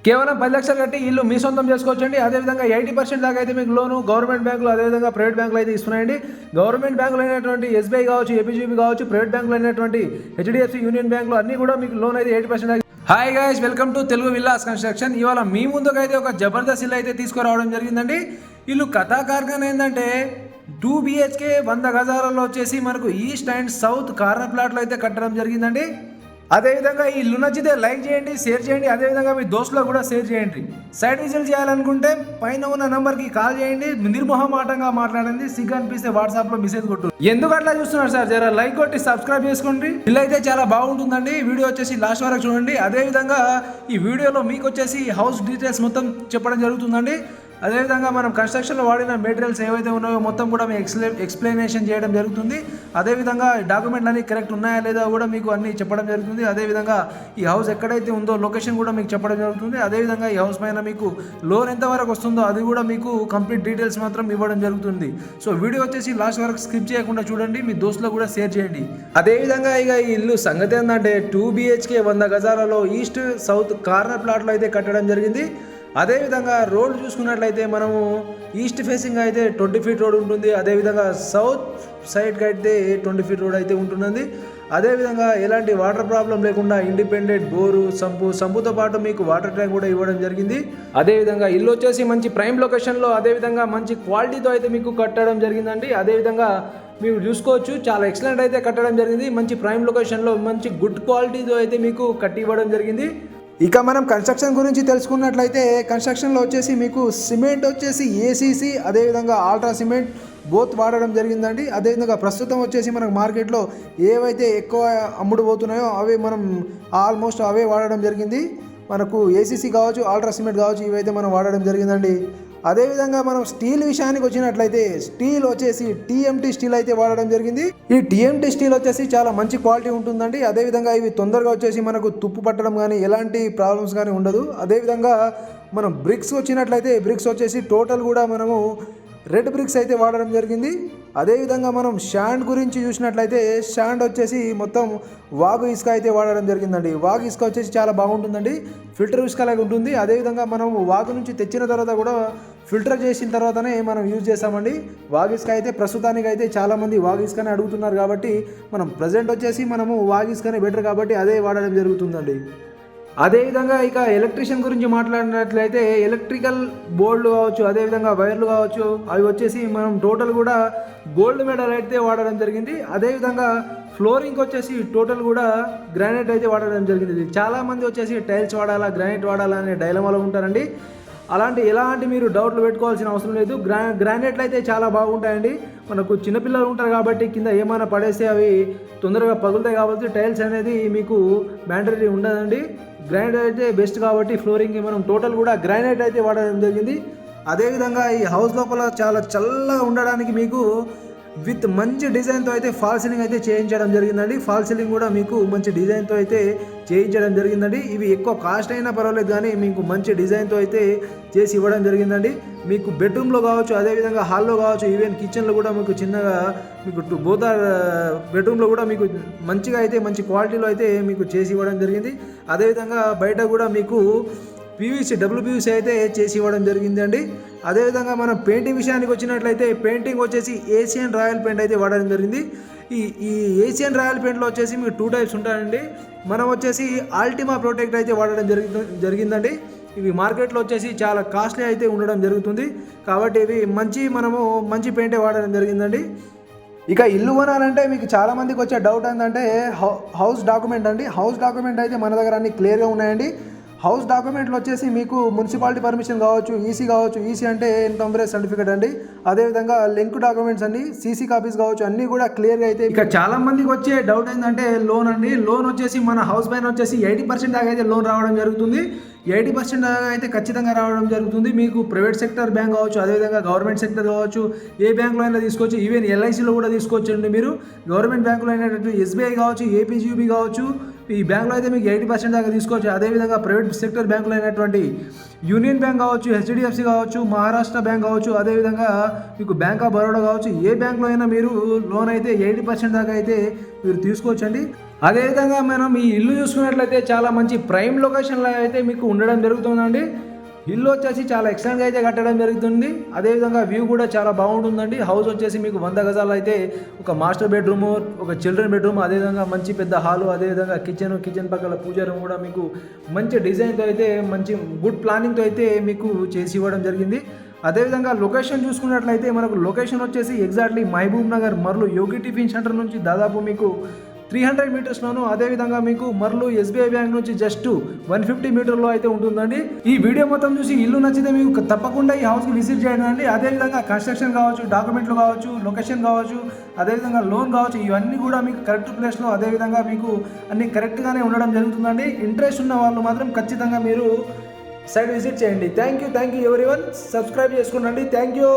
కేవలం 10 లక్షలు కట్టి ఇల్లు మీ సొంతం చేసుకోవచ్చండి. అదేవిధంగా 80% దాకా అయితే మీకు లోను గవర్నమెంట్ బ్యాంకులు అదేవిధంగా ప్రైవేట్ బ్యాంకులు అయితే ఇస్తున్నాయండి. గవర్నమెంట్ బ్యాంకులు అయినటువంటి ఎస్బీఐ కావచ్చు, ఏపీజీబీ కావచ్చు, ప్రైవేట్ బ్యాంకులు అయినటువంటి హెచ్డిఎఫ్సి, యూనియన్ బ్యాంకులు అన్నీ కూడా మీకు లోన్ అయితే 80% దాకా. Hi guys, welcome to Telugu villas construction. ఇవాళ మీ ముందుకైతే ఒక జబర్దస్త్ ఇల్లు అయితే తీసుకురావడం జరిగిందండి. ఇల్లు కథాకారకం ఏంటంటే 2 BHK 100 గజాలలో వచ్చేసి మనకు ఈస్ట్ అండ్ సౌత్ కార్నర్ ప్లాట్లో అయితే కట్టడం జరిగిందండి. అదేవిధంగా ఈ ఇల్లు నచ్చితే లైక్ చేయండి, షేర్ చేయండి, అదేవిధంగా మీ దోస్తులకు కూడా షేర్ చేయండి. సైడ్ విజిల్ చేయాలనుకుంటే పైన ఉన్న నంబర్కి కాల్ చేయండి. నిర్మోహమాటంగా మాట్లాడండి. సిగ్గు అనిపిస్తే వాట్సాప్లో మెసేజ్ కొట్టు. ఎందుకు అట్లా చూస్తున్నారు సార్? జర లైక్ కొట్టి సబ్స్క్రైబ్ చేసుకోండి. ఇల్లు అయితే చాలా బాగుంటుందండి. వీడియో వచ్చేసి లాస్ట్ వరకు చూడండి. అదేవిధంగా ఈ వీడియోలో మీకు వచ్చేసి హౌస్ డీటెయిల్స్ మొత్తం చెప్పడం జరుగుతుందండి. అదేవిధంగా మనం కన్స్ట్రక్షన్లో వాడిన మెటీరియల్స్ ఏవైతే ఉన్నాయో మొత్తం కూడా మీకు ఎక్స్ప్లెనేషన్ చేయడం జరుగుతుంది. అదేవిధంగా డాక్యుమెంట్లు అన్నీ కరెక్ట్ ఉన్నాయా లేదా కూడా మీకు అన్నీ చెప్పడం జరుగుతుంది. అదేవిధంగా ఈ హౌస్ ఎక్కడైతే ఉందో లొకేషన్ కూడా మీకు చెప్పడం జరుగుతుంది. అదేవిధంగా ఈ హౌస్ పైన మీకు లోన్ ఎంతవరకు వస్తుందో అది కూడా మీకు కంప్లీట్ డీటెయిల్స్ మాత్రం ఇవ్వడం జరుగుతుంది. సో వీడియో వచ్చేసి లాస్ట్ వరకు స్కిప్ చేయకుండా చూడండి. మీ దోస్తులకు కూడా షేర్ చేయండి. అదేవిధంగా ఇక ఈ ఇల్లు సంగతి ఏంటంటే 2 BHK 100 గజాలలో ఈస్ట్ సౌత్ కార్నర్ ప్లాట్లో అయితే కట్టడం జరిగింది. అదేవిధంగా రోడ్ చూసుకున్నట్లయితే మనము ఈస్ట్ ఫేసింగ్ అయితే 20 ఫీట్ రోడ్ ఉంటుంది. అదేవిధంగా సౌత్ సైడ్కి అయితే 20 ఫీట్ రోడ్ అయితే ఉంటున్నది. అదేవిధంగా ఎలాంటి వాటర్ ప్రాబ్లం లేకుండా ఇండిపెండెంట్ బోరు, సంపుతో పాటు మీకు వాటర్ ట్యాంక్ కూడా ఇవ్వడం జరిగింది. అదేవిధంగా ఇల్లు వచ్చేసి మంచి ప్రైమ్ లొకేషన్లో అదేవిధంగా మంచి క్వాలిటీతో అయితే మీకు కట్టడం జరిగిందండి. అదేవిధంగా మీరు చూసుకోవచ్చు, చాలా ఎక్సలెంట్ అయితే కట్టడం జరిగింది. మంచి ప్రైమ్ లొకేషన్లో మంచి గుడ్ క్వాలిటీతో అయితే మీకు కట్టి ఇవ్వడం జరిగింది. ఇక మనం కన్స్ట్రక్షన్ గురించి తెలుసుకున్నట్లయితే కన్స్ట్రక్షన్లో వచ్చేసి మీకు సిమెంట్ వచ్చేసి ఏసీసీ అదేవిధంగా ఆల్ట్రా సిమెంట్ బోత్ వాడడం జరిగిందండి. అదేవిధంగా ప్రస్తుతం వచ్చేసి మనకు మార్కెట్లో ఏవైతే ఎక్కువ అమ్ముడు పోతున్నాయో అవి మనం ఆల్మోస్ట్ అవే వాడడం జరిగింది. మనకు ఏసీసీ కావచ్చు, ఆల్ట్రా సిమెంట్ కావచ్చు, ఇవైతే మనం వాడడం జరిగిందండి. అదేవిధంగా మనం స్టీల్ విషయానికి వచ్చినట్లయితే స్టీల్ వచ్చేసి TMT స్టీల్ అయితే వాడడం జరిగింది. ఈ TMT స్టీల్ వచ్చేసి చాలా మంచి క్వాలిటీ ఉంటుందండి. అదేవిధంగా ఇవి తొందరగా వచ్చేసి మనకు తుప్పు పట్టడం కానీ ఎలాంటి ప్రాబ్లమ్స్ కానీ ఉండదు. అదేవిధంగా మనం బ్రిక్స్ వచ్చినట్లయితే బ్రిక్స్ వచ్చేసి టోటల్ కూడా మనము రెడ్ బ్రిక్స్ అయితే వాడడం జరిగింది. అదేవిధంగా మనం షాండ్ గురించి చూసినట్లయితే షాండ్ వచ్చేసి మొత్తం వాగు ఇసుక అయితే వాడడం జరిగిందండి. వాగు ఇసుక వచ్చేసి చాలా బాగుంటుందండి. ఫిల్టర్ ఇసుక లాగా ఉంటుంది. అదేవిధంగా మనం వాగు నుంచి తెచ్చిన తర్వాత కూడా ఫిల్టర్ చేసిన తర్వాతనే మనం యూజ్ చేస్తామండి. వాగు ఇసుక అయితే ప్రస్తుతానికి అయితే చాలామంది వాగు ఇసుకనే అడుగుతున్నారు కాబట్టి మనం ప్రజెంట్ వచ్చేసి మనము వాగు ఇసుకనే బెటర్ కాబట్టి అదే వాడడం జరుగుతుందండి. అదేవిధంగా ఇక ఎలక్ట్రీషియన్ గురించి మాట్లాడినట్లయితే ఎలక్ట్రికల్ బోర్డులు కావచ్చు, అదేవిధంగా వైర్లు కావచ్చు, అవి వచ్చేసి మనం టోటల్ కూడా గోల్డ్ మెడల్ అయితే వాడడం జరిగింది. అదేవిధంగా ఫ్లోరింగ్ వచ్చేసి టోటల్ కూడా గ్రానైట్ అయితే వాడడం జరిగింది. చాలామంది వచ్చేసి టైల్స్ వాడాలా గ్రానైట్ వాడాలా అనే డైలమాలో ఉంటారండి. ఎలాంటి మీరు డౌట్లు పెట్టుకోవాల్సిన అవసరం లేదు. గ్రానైట్లు అయితే చాలా బాగుంటాయండి. మనకు చిన్నపిల్లలు ఉంటారు కాబట్టి కింద ఏమైనా పడేస్తే అవి తొందరగా పగులుతాయి కాబట్టి టైల్స్ అనేది మీకు మ్యాండటరీ ఉండదండి. గ్రానైట్ అయితే బెస్ట్ కాబట్టి ఫ్లోరింగ్కి మనం టోటల్ కూడా గ్రానైట్ అయితే వాడడం జరిగింది. అదేవిధంగా ఈ హౌస్ లోపల చాలా చల్లగా ఉండడానికి మీకు విత్ మంచి డిజైన్తో అయితే ఫాల్ సీలింగ్ అయితే చేయించడం జరిగిందండి. ఫాల్ సీలింగ్ కూడా మీకు మంచి డిజైన్తో అయితే చేయించడం జరిగిందండి. ఇవి ఎక్కువ కాస్ట్ అయినా పర్వాలేదు కానీ మీకు మంచి డిజైన్తో అయితే చేసి ఇవ్వడం జరిగిందండి. మీకు బెడ్రూమ్లో కావచ్చు, అదేవిధంగా హాల్లో కావచ్చు, ఈవెన్ కిచెన్లో కూడా మీకు చిన్నగా మీకు బోత్ బెడ్రూమ్లో కూడా మీకు మంచిగా అయితే మంచి క్వాలిటీలో అయితే మీకు చేసి ఇవ్వడం జరిగింది. అదేవిధంగా బయట కూడా మీకు WPVC అయితే చేసి ఇవ్వడం జరిగిందండి. అదేవిధంగా మనం పెయింటింగ్ విషయానికి వచ్చినట్లయితే పెయింటింగ్ వచ్చేసి ఏషియన్ రాయల్ పెయింట్ అయితే వాడడం జరిగింది. ఈ ఏషియన్ రాయల్ పెయింట్లో వచ్చేసి మీకు 2 టైప్స్ ఉంటాయండి. మనం వచ్చేసి ఆల్టిమా ప్రొటెక్ట్ అయితే వాడడం జరిగిందండి. ఇవి మార్కెట్లో వచ్చేసి చాలా కాస్ట్లీ అయితే ఉండడం జరుగుతుంది కాబట్టి ఇవి మనము మంచి పెయింటే వాడడం జరిగిందండి. ఇక ఇల్లు కొనాలంటే మీకు చాలామందికి వచ్చే డౌట్ ఏంటంటే హౌస్ డాక్యుమెంట్ అండి. హౌస్ డాక్యుమెంట్ అయితే మన దగ్గర అన్ని క్లియర్గా ఉన్నాయండి. హౌస్ డాక్యుమెంట్లు వచ్చేసి మీకు మున్సిపాలిటీ పర్మిషన్ కావచ్చు, ఈసీ కావచ్చు, ఈసీ అంటే ఇన్కమ్ టేక్స్ సర్టిఫికేట్ అండి. అదేవిధంగా లింక్ డాక్యుమెంట్స్ అన్ని CC కాపీస్ కావచ్చు, అన్నీ కూడా క్లియర్గా అయితే. ఇక చాలా మందికి వచ్చే డౌట్ ఏంటంటే లోన్ అండి. లోన్ వచ్చేసి మన హౌస్ పైన వచ్చేసి 80% దాకా అయితే లోన్ రావడం జరుగుతుంది. 80% దాకా అయితే ఖచ్చితంగా రావడం జరుగుతుంది. మీకు ప్రైవేట్ సెక్టర్ బ్యాంక్ కావచ్చు, అదేవిధంగా గవర్నమెంట్ సెక్టర్ కావచ్చు, ఏ బ్యాంకులో అయినా తీసుకోవచ్చు. ఈవెన్ LICలో కూడా తీసుకోవచ్చు అండి. మీరు గవర్నమెంట్ బ్యాంకులో అయినటువంటి SBI కావచ్చు, APGB కావచ్చు, ఈ బ్యాంకులో అయితే మీకు 80% దాకా తీసుకోవచ్చు. అదేవిధంగా ప్రైవేట్ సెక్టర్ బ్యాంకులు అయినటువంటి యూనియన్ బ్యాంక్ కావచ్చు, HDFC కావచ్చు, మహారాష్ట్ర బ్యాంక్ కావచ్చు, అదేవిధంగా మీకు బ్యాంక్ ఆఫ్ బరోడా కావచ్చు, ఏ బ్యాంకులో అయినా మీరు లోన్ అయితే 80% దాకా అయితే మీరు తీసుకోవచ్చండి. అదేవిధంగా మనం ఈ ఇల్లు చూసుకున్నట్లయితే చాలా మంచి ప్రైమ్ లొకేషన్లో అయితే మీకు ఉండడం జరుగుతుందండి. ఇల్లు వచ్చేసి చాలా ఎక్సలెంట్గా అయితే కట్టడం జరుగుతుంది. అదేవిధంగా వ్యూ కూడా చాలా బాగుంటుందండి. హౌస్ వచ్చేసి మీకు 100 గజాలు అయితే ఒక మాస్టర్ బెడ్రూము, ఒక చిల్డ్రన్ బెడ్రూమ్, అదేవిధంగా మంచి పెద్ద హాలు, అదేవిధంగా కిచెన్ పక్కల పూజ రూమ్ కూడా మీకు మంచి డిజైన్తో అయితే మంచి గుడ్ ప్లానింగ్తో అయితే మీకు చేసి ఇవ్వడం జరిగింది. అదేవిధంగా లొకేషన్ చూసుకున్నట్లయితే మనకు లొకేషన్ వచ్చేసి ఎగ్జాక్ట్లీ మహబూబ్ నగర్ మర్లు యోగి టిఫిన్ సెంటర్ నుంచి దాదాపు మీకు 300 మీటర్స్లోను, అదేవిధంగా మీకు మర్లు ఎస్బీఐ బ్యాంక్ నుంచి జస్ట్ 150 మీటర్లో అయితే ఉంటుందండి. ఈ వీడియో మొత్తం చూసి ఇల్లు నచ్చితే మీకు తప్పకుండా ఈ హౌస్కి విజిట్ చేయండి అండి. అదేవిధంగా కన్స్ట్రక్షన్ కావచ్చు, డాక్యుమెంట్లు కావచ్చు, లొకేషన్ కావచ్చు, అదేవిధంగా లోన్ కావచ్చు, ఇవన్నీ కూడా మీకు కరెక్ట్ ప్లేస్లో, అదేవిధంగా మీకు అన్ని కరెక్ట్గానే ఉండడం జరుగుతుందండి. ఇంట్రెస్ట్ ఉన్న వాళ్ళు మాత్రం ఖచ్చితంగా మీరు సైట్ విజిట్ చేయండి. Thank you everyone. సబ్స్క్రైబ్ చేసుకోండి. Thank you.